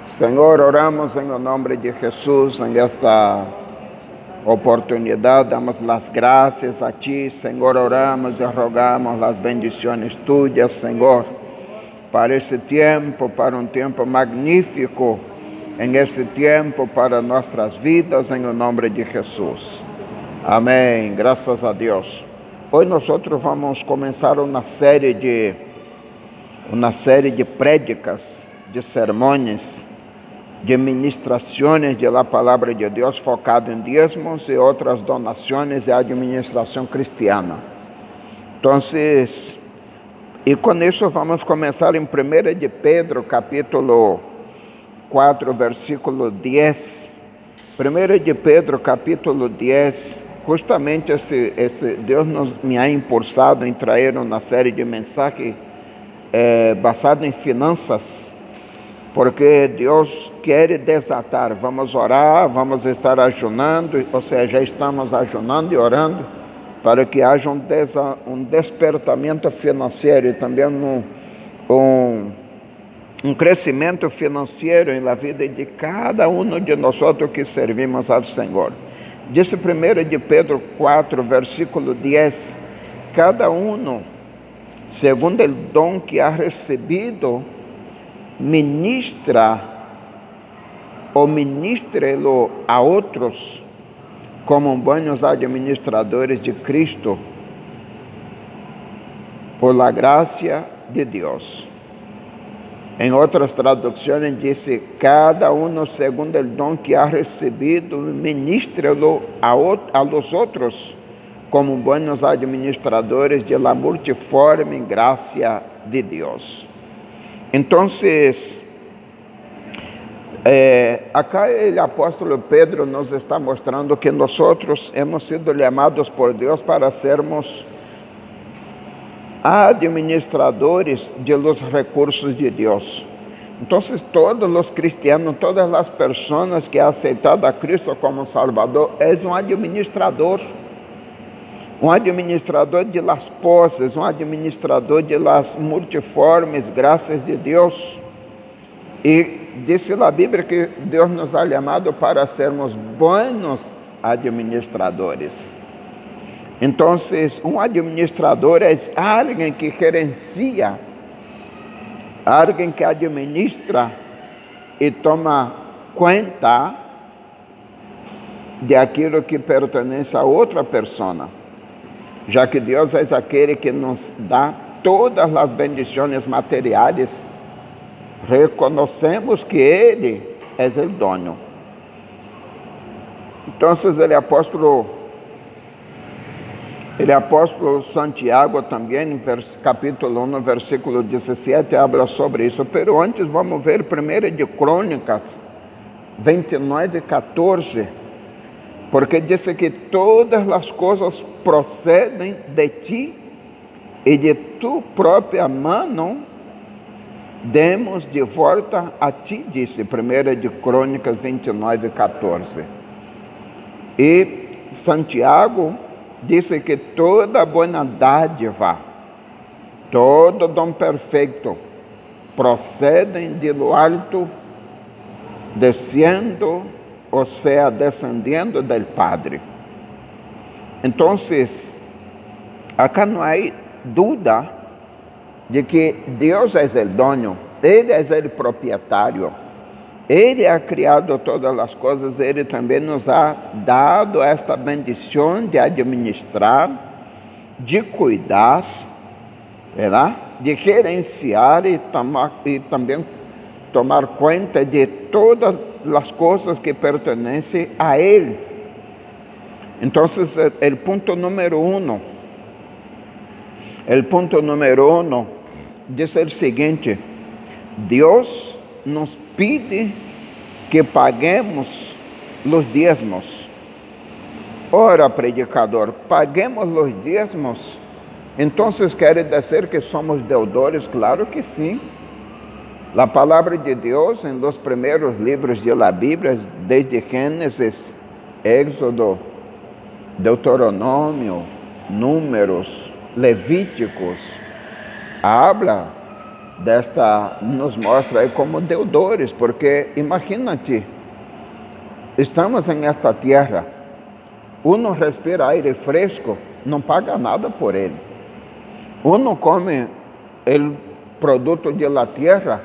Senhor, oramos em nome de Jesus em esta oportunidade, damos as graças a Ti, Senhor, oramos e rogamos as bendições Tuyas, Senhor, para esse tempo, para um tempo magnífico, em este tempo para nossas vidas, em nome de Jesus. Amém, graças a Deus. Hoje nós vamos começar uma série de prédicas, de sermões, de ministrações da palavra de Deus focado em dízimos e outras donações e administração cristiana. Então, e com isso vamos começar em 1 de Pedro, capítulo 4, versículo 10. 1 de Pedro, capítulo 10, justamente Deus me ha impulsado em trazer uma série de mensagens baseadas em finanças, porque Deus quer desatar. Vamos orar, vamos estar ajunando, ou seja, já estamos ajunando e orando para que haja um despertamento financeiro e também um crescimento financeiro na vida de cada um de nós que servimos ao Senhor. Disse 1 de Pedro 4, versículo 10, cada um, segundo o dom que ha recebido, ministre-lo a outros como bons administradores de Cristo, por la gracia de Deus. Em outras traduções disse, cada um segundo o dom que ha recebido, ministre-lo a los outros como bons administradores de la multiforme gracia de Deus. Então, acá o apóstolo Pedro nos está mostrando que nós hemos sido chamados por Deus para sermos administradores de los recursos de Deus. Então, todos os cristianos, todas as pessoas que han aceitado a Cristo como Salvador, é um administrador de las posses, um administrador de las multiformes graças de Deus. E disse a Bíblia que Deus nos ha chamado para sermos bons administradores. Então, um administrador é alguém que gerencia, alguém que administra e toma conta de aquilo que pertence a outra pessoa, já que Deus é aquele que nos dá todas as bendições materiais. Reconhecemos que Ele é o dono. Então, o apóstolo Santiago também, capítulo 1, versículo 17, habla sobre isso. Pero antes vamos ver 1 de Crônicas 29, 14, porque diz que todas as coisas procedem de ti e de tu própria mão demos de volta a ti, disse 1 de Crônicas 29, 14. E Santiago disse que toda boa dádiva, todo dom perfeito, procedem de lo alto, descendo, ou seja, descendendo do Padre. Então, acá não há dúvida de que Deus é o dono, Ele é o proprietário, Ele ha criado todas as coisas, Ele também nos ha dado esta bendição de administrar, de cuidar, ¿verdad? De gerenciar e também tomar conta de todas as coisas que pertencem a Ele. Então, o ponto número 1, diz o seguinte: Deus nos pede que paguemos os dízimos. Ora, predicador, paguemos os dízimos. Então, quer dizer que somos deudores? Claro que sim. A palavra de Deus, em los primeiros livros da Bíblia, desde Gênesis, Éxodo, Deuteronômio, Números, Levíticos, habla nos mostra aí como deudores, porque imagínate, estamos em esta terra, uno respira aire fresco, não paga nada por ele. Uno come o produto de la tierra.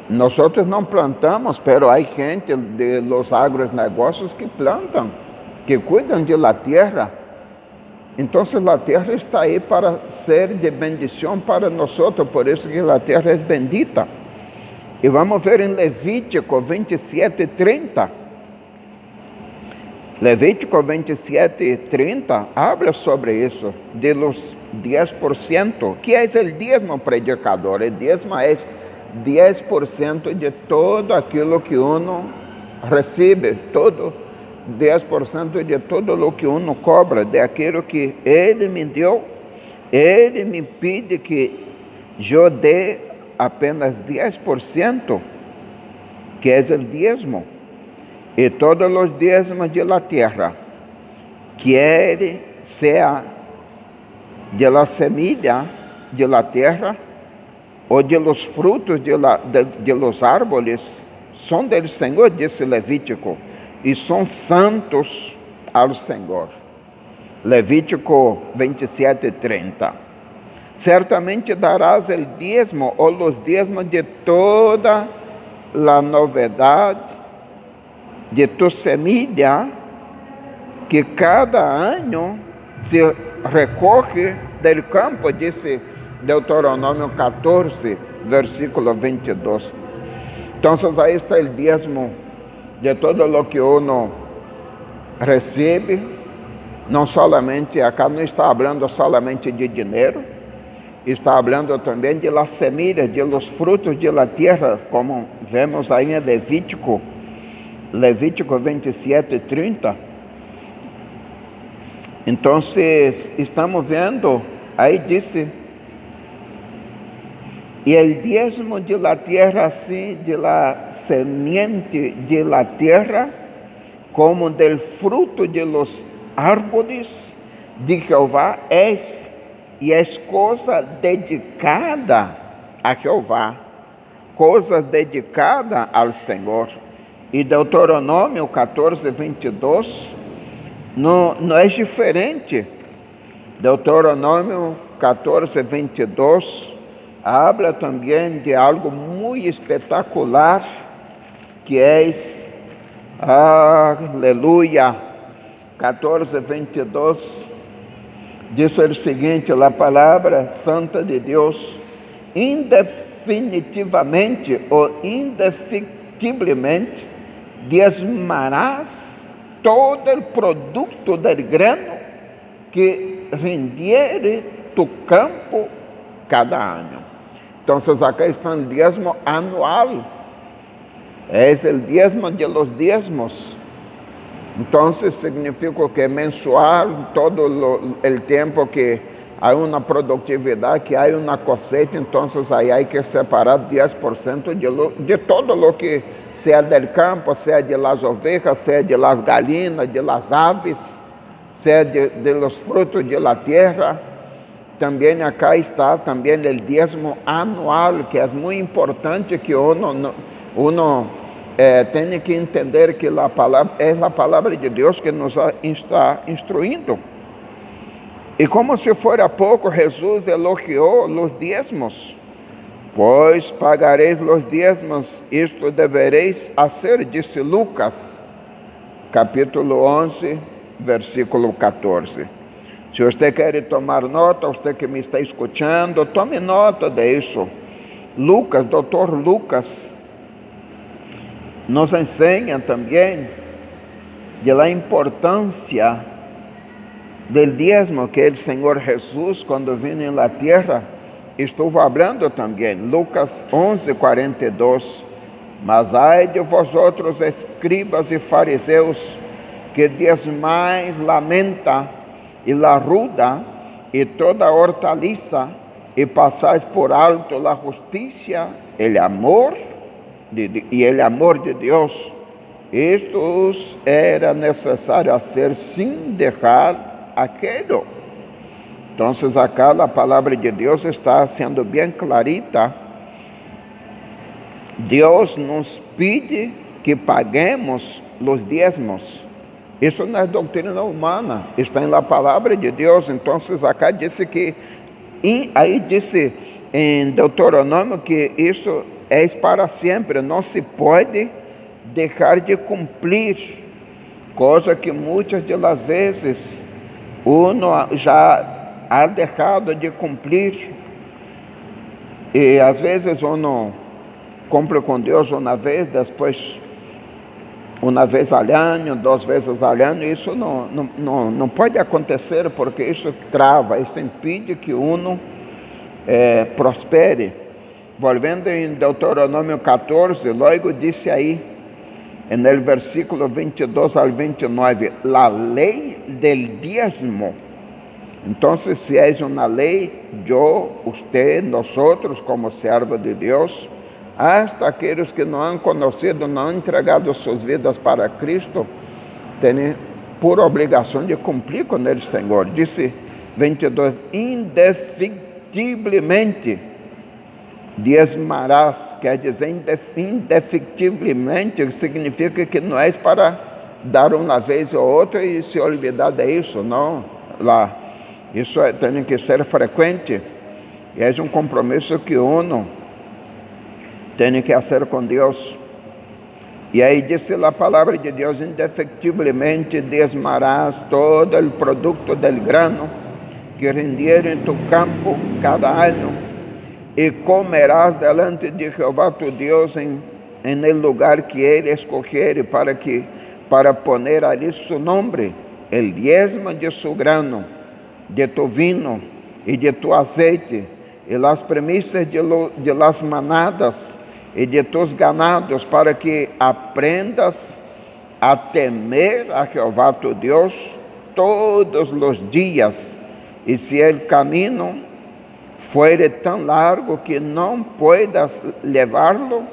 Nosotros não plantamos, pero hay gente de los agronegocios que plantan, que cuidan de la tierra. Entonces la tierra está ahí para ser de bendición para nosotros, por eso que la tierra es bendita. Y vamos a ver en Levítico 27:30. Levítico 27:30 habla sobre isso, de los 10%, que é o dízimo predicador. O dízimo é 10% de todo aquilo que uno recebe, 10% de todo o que uno cobra, de aquilo que ele me deu. Ele me pede que eu dê apenas 10%, que é o dízimo. E todos os dízimos de la tierra, quer sea de la semilla de la tierra ou de los frutos de los árboles, são del Senhor, disse Levítico, e são santos ao Senhor. Levítico 27:30. Certamente darás el dízimo ou los dízimos de toda la novedade de tu semilla, que cada ano se recorre del campo, disse Deuteronômio 14, versículo 22. Então, aí está o dízimo de todo o que uno recebe. Não solamente, acá não está falando solamente de dinheiro, está falando também de las semillas, de los frutos de la tierra, como vemos aí em Levítico 27:30. Então, estamos vendo, aí disse, e el dízimo de la tierra, assim, de la semiente de la tierra, como del fruto de los árboles de Jehová e é coisa dedicada a Jeová, coisas dedicadas ao Senhor. E Deuteronômio 14:22 não é diferente. Deuteronômio 14:22 habla também de algo muito espetacular, que é, aleluia, 14:22 diz o seguinte: a palavra santa de Deus, indefinitivamente ou indefectivelmente diezmarás todo o produto del grano que rendiere tu campo cada ano. Então, acá está o dízimo anual, é o dízimo de los dízimos. Então, significa que é mensual, todo o tempo que há uma produtividade, que há uma cosecha, então aí há que separar 10% de todo o que seja del campo, seja de las ovejas, seja de las galinas, de las aves, seja de los frutos de la tierra. Também acá está também o dízimo anual, que é muito importante, que uno tem que entender que a palavra de Deus que nos está instruindo. E como se fora pouco, Jesus elogiou os dízimos. Pois pagareis os dízimos, isto devereis fazer, disse Lucas, capítulo 11, versículo 14. Se você quer tomar nota, você que me está escutando, tome nota disso. Lucas, doutor Lucas, nos ensina também de la importância del dízimo que o Senhor Jesus, quando vino na terra, estuvo falando também. Lucas 11:42. Mas ai de vosotros, escribas e fariseus, que diezmais la menta e la ruda e toda hortaliça, e passais por alto la justicia, el amor de Deus. Estos era necessário hacer sin dejar aquello. Entonces acá la palabra de Dios está siendo bien clarita. Dios nos pide que paguemos los diezmos. Isso não é doutrina humana, está na palavra de Deus. Então, acá disse que, e aí disse em Deuteronômio que isso é para sempre, não se pode deixar de cumprir, coisa que muitas das vezes uno já ha deixado de cumprir. E às vezes uno cumpre com Deus uma vez, depois uma vez ao ano, 2 vezes ao ano. Isso não pode acontecer, porque isso trava, isso impede que uno prospere. Volvendo em Deuteronômio 14, logo disse aí, no versículo 22 ao 29, a lei del diezmo. Então, se é uma lei, eu, você, nós como servos de Deus, hasta aqueles que não han conhecido, não han entregado suas vidas para Cristo, têm por obrigação de cumprir com ele, Senhor. Disse 22, indefectivamente diezmarás, quer dizer, indefectivamente, significa que não é para dar uma vez ou outra e se olvidar disso, não. Lá, isso tem que ser frequente, e é um compromisso que uno tem que fazer com Deus. E aí disse a palavra de Deus, indefectivamente diezmarás todo o produto del grano que rendiere em tu campo cada ano, e comerás delante de Jeová tu Deus en el lugar que ele escogiere para poner ali su nombre, el diezmo de su grano, de tu vino e de tu aceite, e las premisas de las manadas e de tus ganados, para que aprendas a temer a Jeová tu Deus todos os dias, e se el camino fuere tão largo que não puedas levarlo,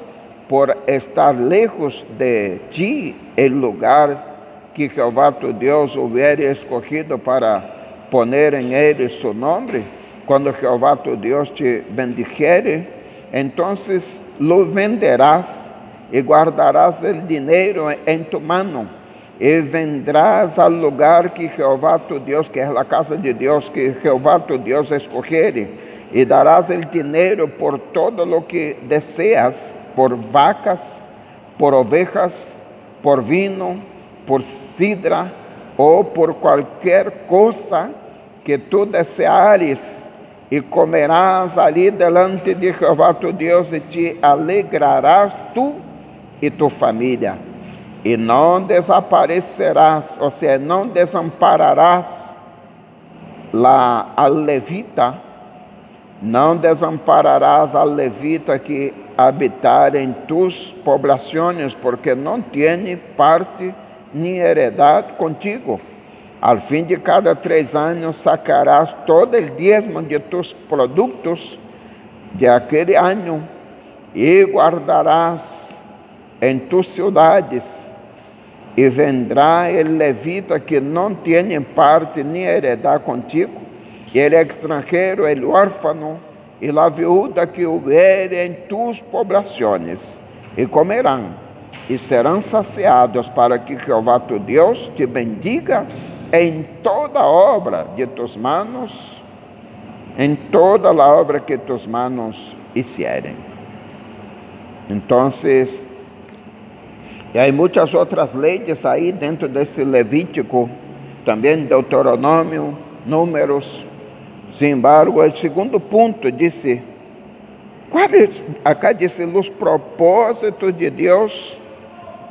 por estar lejos de ti el lugar que Jeová tu Deus hubiere escogido para poner en ele su nombre, quando Jeová tu Deus te bendijere, entonces lo venderás e guardarás el dinero en tu mano, e vendrás al lugar que Jeová tu Deus, que é a casa de Deus, que Jeová tu Deus escogiere, e darás el dinero por todo lo que deseas, por vacas, por ovejas, por vino, por sidra, ou por qualquer coisa que tu deseares, e comerás ali delante de Jeová tu Deus, e te alegrarás tu e tu família, e não desaparecerás, ou seja, não desampararás al levita, não desampararás al levita que habitar em tus poblações, porque não tem parte nem heredade contigo. Al fim de cada 3 anos sacarás todo o diezmo de tus produtos de aquele ano, e guardarás em tus cidades, e vendrá o levita que não tem parte nem heredade contigo, e o estrangeiro, o órfão, e a viúva que houver em tus poblações, e comerão, e serão saciados, para que Jeová tu Deus te bendiga em toda obra de tus manos, em toda a obra que tus manos hicierem. Então, e há muitas outras leis aí dentro deste Levítico, também Deuteronômio, Números. Sin embargo, o segundo ponto disse, acá disse, os propósitos de Deus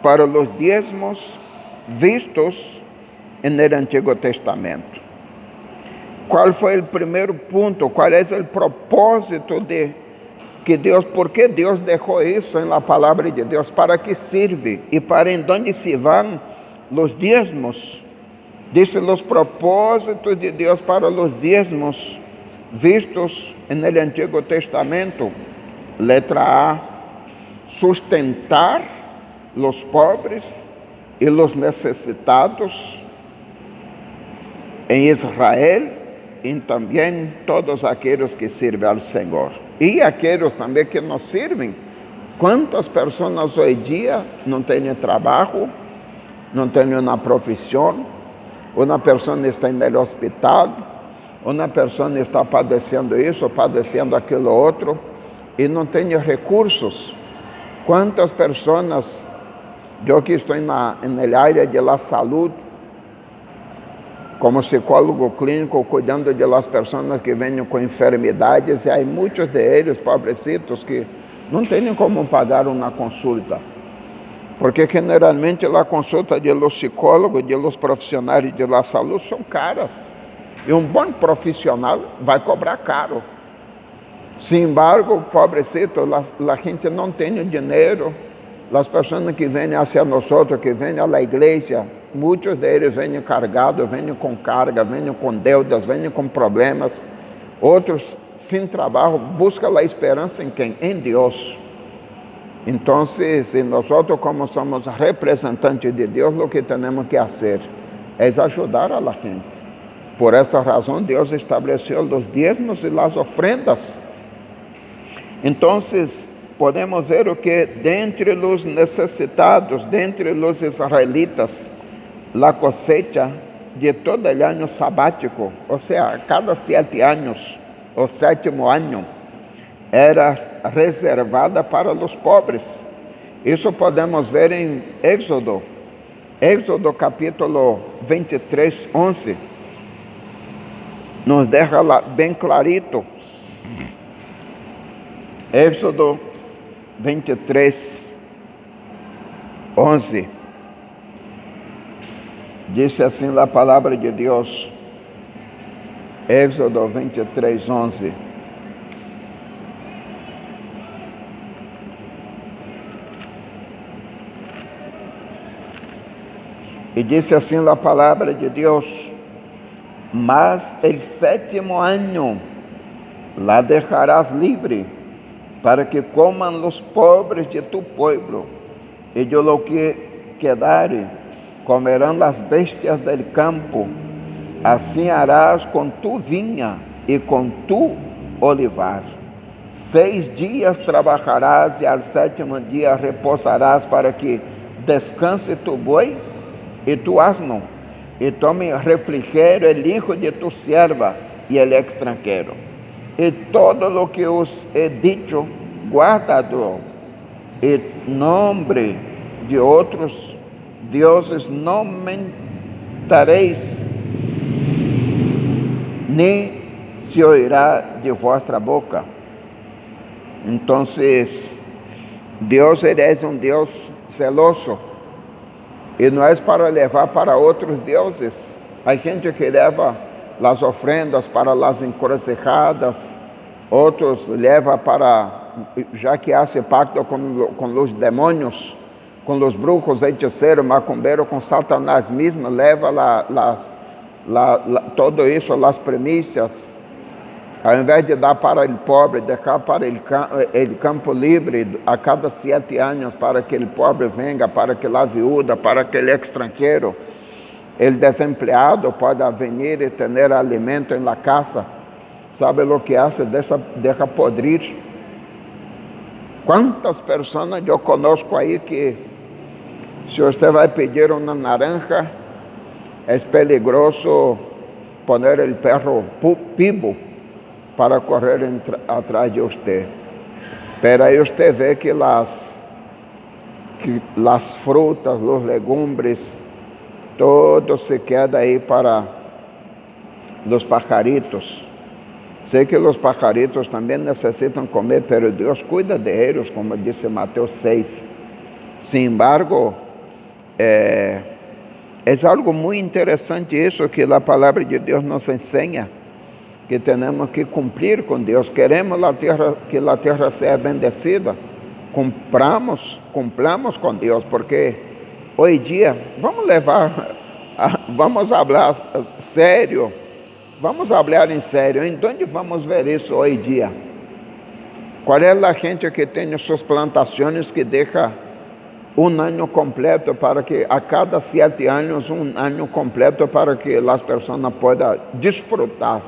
para os diezmos vistos no Antigo Testamento. Qual foi o primeiro ponto? Qual é o propósito de que Deus, por que Deus deixou isso na palavra de Deus? Para que sirve e para em onde se vão os diezmos? Dice os propósitos de Deus para os diezmos vistos no Antigo Testamento. Letra A, sustentar os pobres e os necessitados em Israel e também todos aqueles que servem ao Senhor. E aqueles também que nos servem. Quantas pessoas hoje em dia não têm trabalho, não têm uma profissão, uma pessoa está no hospital, uma pessoa está padecendo isso, padecendo aquilo outro, e não tem recursos. Quantas pessoas, eu que estou na área de saúde, como psicólogo clínico, cuidando de las pessoas que vêm com enfermidades, e há muitos deles, pobrecitos, que não têm como pagar uma consulta. Porque generalmente a consulta de los psicólogos, de los profissionais de la saúde são caras. E um bom profissional vai cobrar caro. Sin embargo, pobrecito, a gente não tem dinheiro. As pessoas que vêm hacia nós, que vêm à igreja, muitos deles vêm carregados, vêm com carga, vêm com deudas, vêm com problemas. Outros, sem trabalho, buscam a esperança em quem? Em Deus. Então, nós, como somos representantes de Deus, o que temos que fazer é ajudar a gente. Por essa razão, Deus estabeleceu os dízimos e as ofrendas. Então, podemos ver o que, dentre os necessitados, dentre os israelitas, a cosecha de todo o ano sabático, ou seja, cada 7 anos, o 7º ano, era reservada para os pobres. Isso podemos ver em Êxodo capítulo 23, 11. Nos deixa lá bem clarito. Êxodo 23, 11. Diz assim a palavra de Deus. Êxodo 23, 11. E disse assim a palavra de Deus: mas el 7º ano la dejarás livre, para que coman os pobres de tu pueblo, e de lo que quedare comerão as bestias del campo. Assim harás com tu vinha e com tu olivar. 6 dias trabalharás, e ao 7º dia repousarás, para que descanse tu boi e tu asno, e tome refrigerio el hijo de tu sierva y el extranjero. Y todo lo que os he dicho, guardadlo. Y nombre de otros dioses no mentaréis, ni se oirá de vuestra boca. Entonces, Deus é um Deus celoso. E não é para levar para outros deuses. Há gente que leva as ofrendas para as encrucijadas, outros levam para, já que hace pacto com os demônios, com os brujos, hechiceiros, macumbeiros, com Satanás mesmo, leva todo isso, as primícias, ao invés de dar para o pobre, deixar para o campo livre a cada 7 anos, para que o pobre venha, para que a viúva, para que o extranjero, o desempleado pode vir e ter alimento na casa. Sabe o que hace? Deixa podrir. Quantas pessoas eu conosco aí que, se você vai pedir uma naranja, é peligroso poner o perro pibo para correr atrás de você. Pero aí você vê que as frutas, os legumes, todo se queda aí para os pajaritos. Sei que os pajaritos também necessitam comer, pero Deus cuida de eles, como disse Mateus 6. Sin embargo, é algo muito interessante isso que a palavra de Deus nos ensina, que temos que cumprir com Deus. Queremos que a terra seja bendecida, cumpramos com Deus, porque hoje em dia vamos falar sério, vamos falar em sério. Em onde vamos ver isso hoje em dia? Qual é a gente que tem suas plantações que deixa um ano completo, para que a cada 7 anos, um ano completo, para que as pessoas possam desfrutar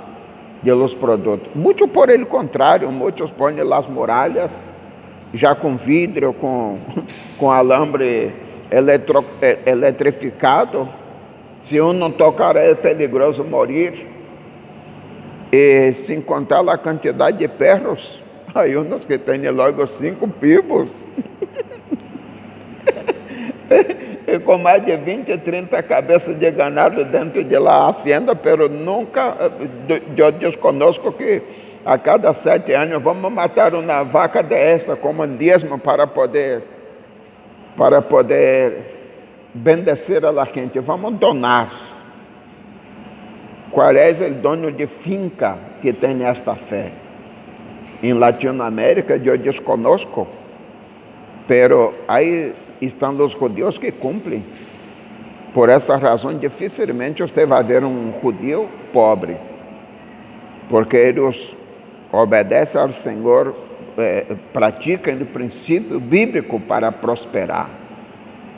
de los produtos. Mucho por el contrario, muchos ponen las murallas já com vidro, com alambre eletrificado. Se um não tocar é perigoso morrer. E sem contar a quantidade de perros, hay uns que têm logo 5 pibos. E com mais de 20, 30 cabeças de ganado dentro de la hacienda, pero nunca, eu desconozco que a cada 7 anos vamos matar uma vaca dessa como dízimo para poder bendecer a la gente. Vamos donar. Qual é o dono de finca que tem esta fé? Em Latinoamérica eu desconozco, pero aí estão os judeus que cumprem. Por essa razão, dificilmente você vai ver um judeu pobre, porque eles obedecem ao Senhor, praticam o princípio bíblico para prosperar.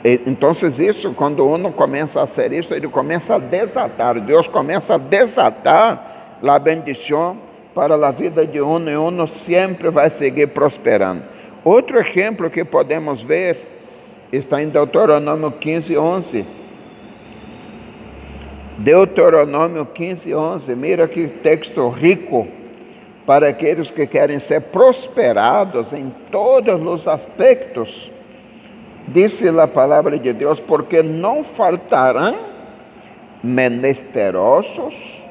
Então, isso, quando um começa a fazer isso, ele começa a desatar, Deus começa a desatar a bendição para a vida de um, e um sempre vai seguir prosperando. Outro exemplo que podemos ver está em Deuteronômio 15:11. Deuteronômio 15:11. Mira que texto rico para aqueles que querem ser prosperados em todos os aspectos. Disse a palavra de Deus: porque não faltarão menesterosos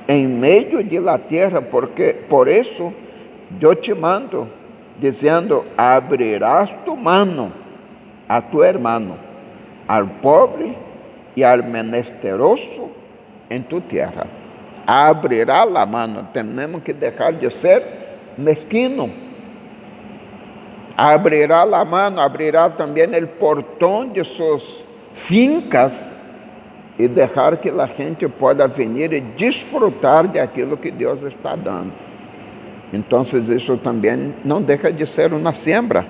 em meio de la terra, porque por isso eu te mando, dizendo: abrirás tu mano a tu hermano, al pobre e al menesteroso em tu terra. Abrirá a mano. Temos que deixar de ser mesquino. Abrirá a mano, abrirá também o portão de suas fincas e deixar que a gente possa vir e desfrutar de aquilo que Deus está dando. Então, isso também não deixa de ser uma siembra.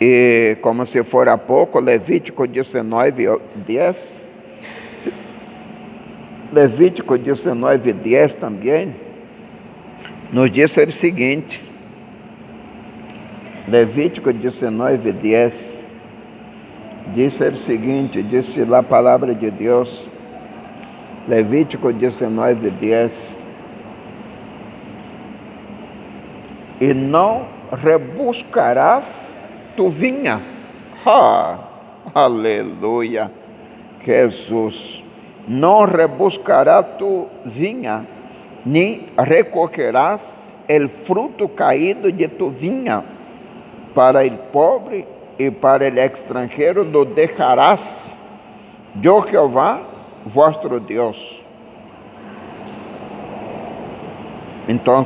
E como se for há pouco, Levítico 19:10. Levítico 19:10 também nos diz o seguinte. Levítico 19:10 diz o seguinte, disse lá a palavra de Deus. Levítico 19:10. E não rebuscarás tu vinha. Aleluia. Jesus. Não rebuscará tu vinha, nem recolherás el fruto caído de tu vinha. Para el pobre e para el extranjero lo dejarás. Eu, Jeová, vuestro Deus. Então,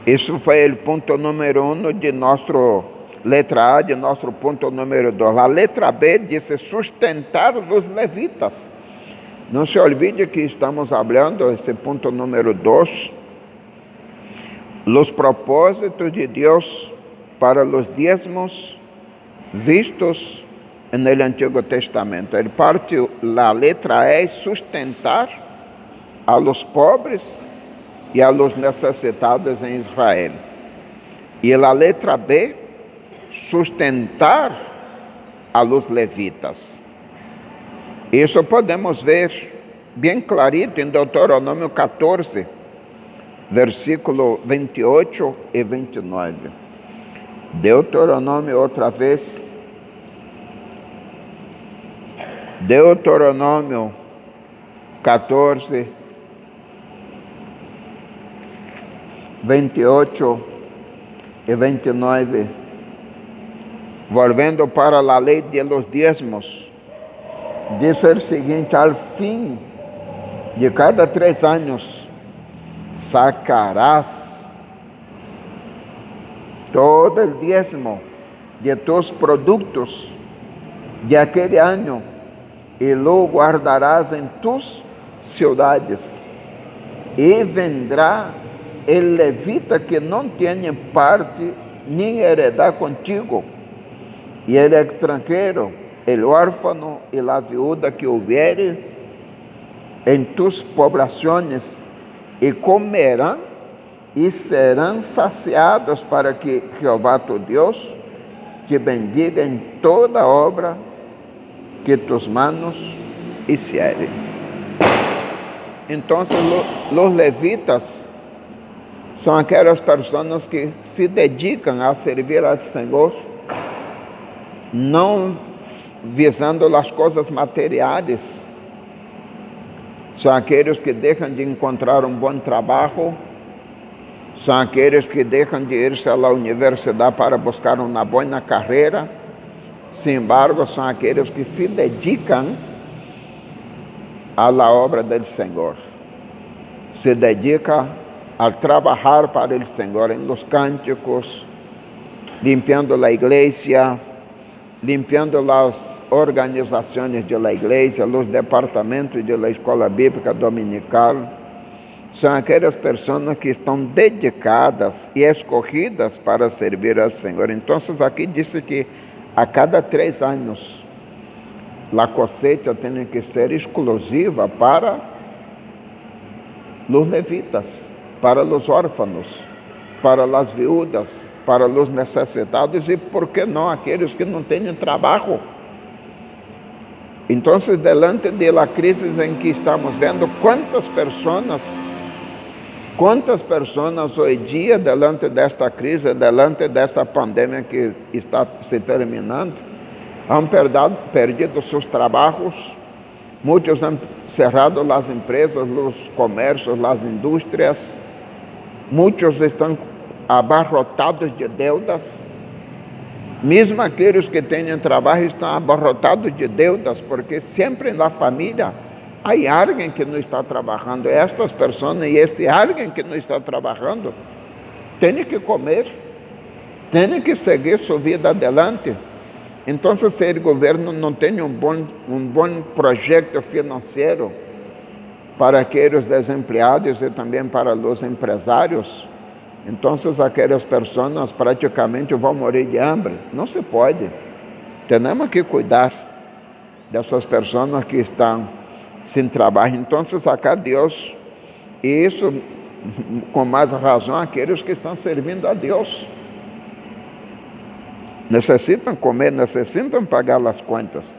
isso foi o ponto número 1 de nosso letra A, de nosso ponto número 2. A letra B diz sustentar os levitas. Não se olvide que estamos falando, esse ponto número 2, os propósitos de Deus para os dízimos vistos no Antigo Testamento. Ele parte, a letra E, sustentar a los pobres e a los necessitados em Israel. E a letra B, sustentar a los levitas. Isso podemos ver bem clarito em Deuteronômio 14, versículo 28 e 29. Deuteronômio outra vez. Deuteronômio 14, 28 e 29. Volvendo para a lei de los dízimos, diz o seguinte: al fim de cada 3 anos sacarás todo o dízimo de tus produtos de aquele ano e lo guardarás em tus cidades. E vendrá el levita que não tenha parte nem heredar contigo, e el extranjero, el órfano e la viuda que hubiere, em tus poblaciones e comerão e serão saciados, para que Jeová tu Deus te bendiga em toda obra que tus manos hicierem. Então, os levitas são aquelas pessoas que se dedicam a servir ao Senhor, não visando as coisas materiais. São aqueles que deixam de encontrar um bom trabalho, são aqueles que deixam de ir à universidade para buscar uma boa carreira. Sin embargo, são aqueles que se dedicam à obra do Senhor, se dedicam a trabalhar para o Senhor em los cânticos, limpiando a igreja, limpiando as organizações da igreja, os departamentos da escola bíblica dominical. São aquelas pessoas que estão dedicadas e escolhidas para servir ao Senhor. Então, aqui diz que a cada 3 anos, a cosecha tem que ser exclusiva para os levitas, para os órfãos, para as viúvas, para os necessitados e, por que não, aqueles que não têm trabalho. Então, diante da crise em que estamos vendo, quantas pessoas hoje em dia, diante desta crise, diante desta pandemia que está se terminando, han perdido seus trabalhos, muitos han cerrado as empresas, os comércios, as indústrias, muitos estão abarrotados de deudas, mesmo aqueles que têm trabalho estão abarrotados de deudas, porque sempre na família há alguém que não está trabalhando. Estas pessoas e este alguém que não está trabalhando tem que comer, tem que seguir sua vida adelante. Então, se o governo não tem um bom projeto financeiro para aqueles desempregados e também para os empresários, então aquelas pessoas praticamente vão morrer de hambre. Não se pode. Temos que cuidar dessas pessoas que estão sem trabalho. Então, acá Deus, e isso com mais razão aqueles que estão servindo a Deus, necessitam comer, necessitam pagar as contas.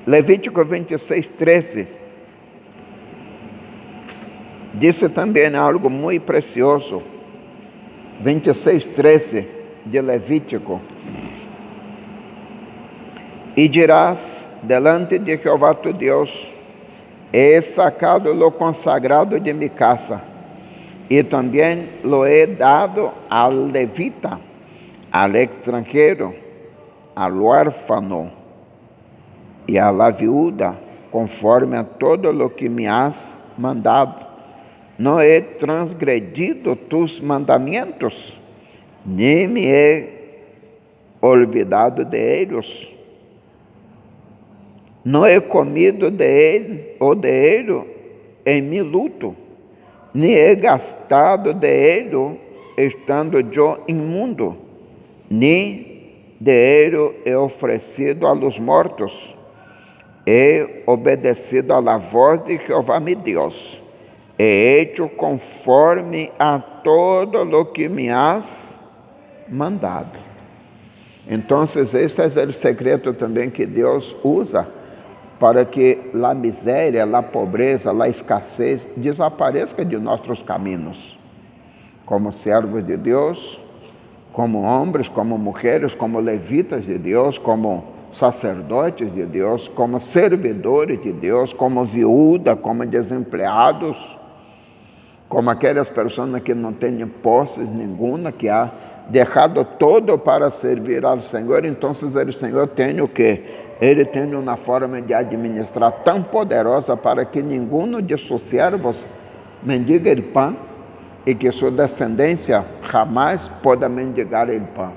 Levítico 26:13 disse também algo muito precioso. 26:13 de Levítico: e dirás delante de Jeová tu Deus: he sacado lo consagrado de mi casa, y también lo he dado al levita, al extranjero, al huérfano y a la viuda, conforme a todo lo que me has mandado. No he transgredido tus mandamientos, ni me he olvidado de ellos. No he comido de él o de ello en mi luto, ni he gastado de ello estando yo inmundo, ni de ello he ofrecido a los muertos. He obedecido a la voz de Jehová mi Dios. He hecho conforme a todo lo que me has mandado. Então, esse é o segredo também que Deus usa para que a miséria, a pobreza, a escassez desapareça de nossos caminhos. Como servos de Deus, como homens, como mulheres, como levitas de Deus, como sacerdotes de Deus, como servidores de Deus, como viúva, como desempregados, como aquelas pessoas que não têm posses nenhuma, que há deixado todo para servir ao Senhor. Então, o Senhor tem o quê? Ele tem uma forma de administrar tão poderosa para que nenhum de seus servos mendigue o pão e que sua descendência jamais possa mendigar o pão.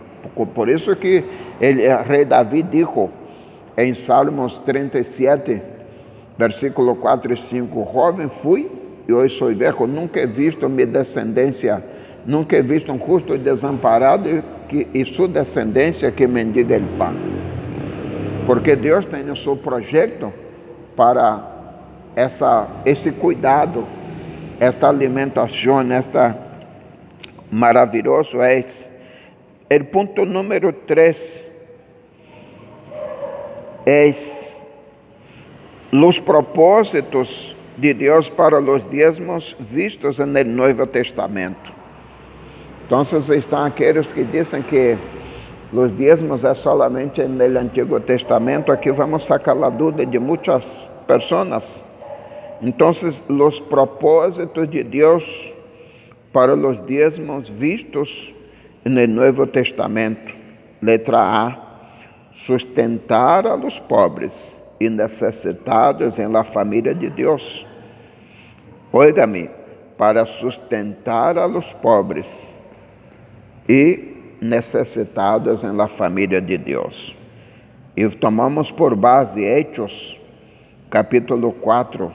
Por isso que o rei Davi disse em Salmos 37, versículo 4 e 5, jovem fui e hoje sou velho, nunca he visto minha descendência, nunca he visto um justo desamparado e sua descendência que mendiga o pão. Porque Deus tem o seu projeto para esse cuidado, esta alimentação, esta maravilhoso é. O ponto número 3 é os propósitos de Deus para os diezmos vistos no Novo Testamento. Então, estão aqueles que dizem que os diezmos é solamente no Antigo Testamento. Aqui vamos sacar a dúvida de muitas pessoas. Então, os propósitos de Deus para os diezmos vistos no Novo Testamento. Letra A: sustentar a los pobres e necessitados em la família de Deus. Óigame, para sustentar a los pobres e necessitados em la família de Deus. E tomamos por base Hechos, capítulo 4.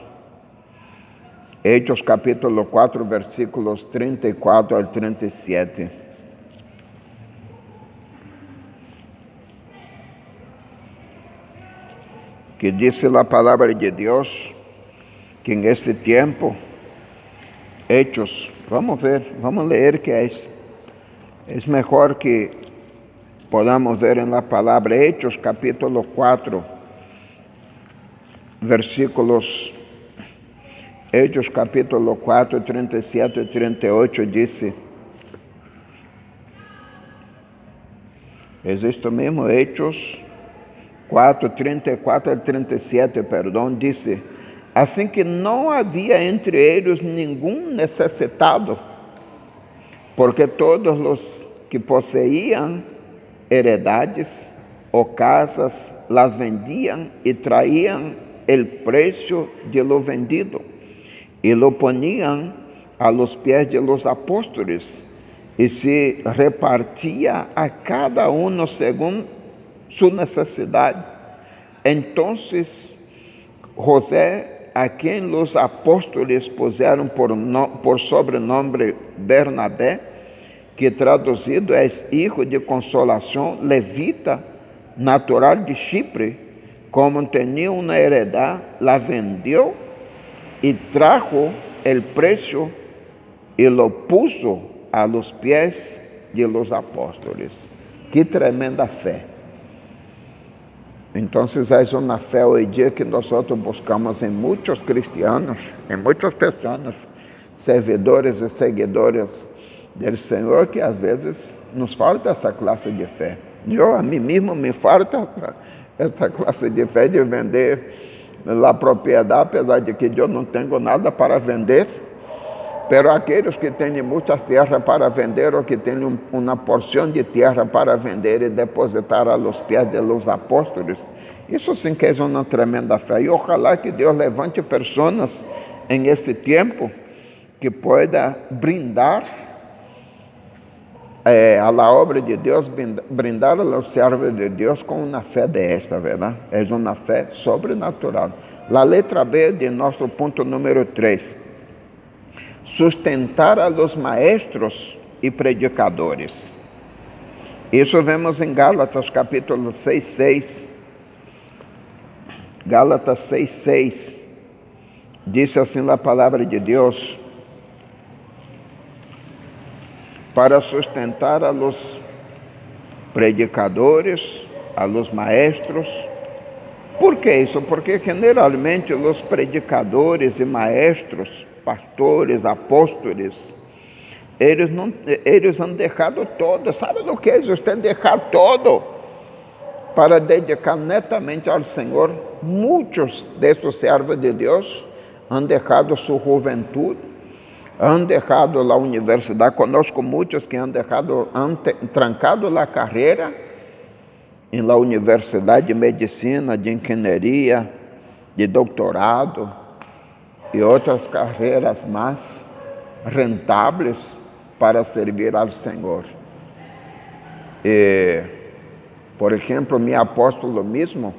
Hechos, capítulo 4, versículos 34 ao 37. Que diz a palavra de Deus que em este tempo, Hechos, vamos ver, vamos ler que é melhor que podamos ver na palavra. Hechos, capítulo 4, versículos, Hechos, capítulo 4, 37 e 38, disse, existe mesmo, Hechos 4, 34 a 37, disse, assim que não havia entre eles nenhum necessitado, porque todos os que possuíam heredades ou casas las vendiam e traíam o preço de lo vendido e lo poniam a los pés de los apóstoles e se repartia a cada uno según su necesidade. Entonces José, a quem los apóstoles puseram por sobrenome Bernabé, que traduzido é hijo de consolação, levita, natural de Chipre, como tinha uma heredade, la vendeu e trajo el preço e lo puso a los pies de los apóstoles. Que tremenda fé! Então, é uma fé hoje em dia que nós buscamos em muitos cristianos, em muitas pessoas, servidores e seguidores do Senhor, que às vezes nos falta essa classe de fé. A mim mesmo me falta essa classe de fé de vender a propriedade, apesar de que eu não tenho nada para vender. Pero aqueles que têm muitas terras para vender ou que têm uma porção de terra para vender e depositar a los pés de los apóstolos, isso sim que é uma tremenda fé. E ojalá que Deus levante pessoas em esse tempo que pueda brindar a la obra de Deus, brindar a los servos de Deus com uma fé desta, verdade? É uma fé sobrenatural. A letra B de nosso ponto número 3. Sustentar a los maestros e predicadores. Isso vemos em Gálatas capítulo 6:6. Gálatas 6:6. Disse assim a palavra de Deus: para sustentar a los predicadores, a los maestros. Por que isso? Porque generalmente os predicadores e maestros, pastores, apóstolos, eles han deixado todo. Sabe o que é você deixar todo para dedicar netamente ao Senhor? Muitos desses servos de Deus han deixado sua juventude, han deixado a universidade. Conosco muitos que han trancado a carreira em la universidade de medicina, de engenharia, de doutorado e outras carreiras mais rentáveis para servir ao Senhor. Por exemplo, meu apóstolo mesmo,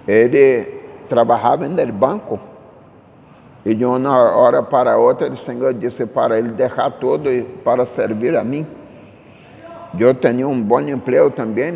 ele trabalhava no banco e de uma hora para outra o Senhor disse para ele deixar tudo para servir a mim. Eu tinha um bom emprego também.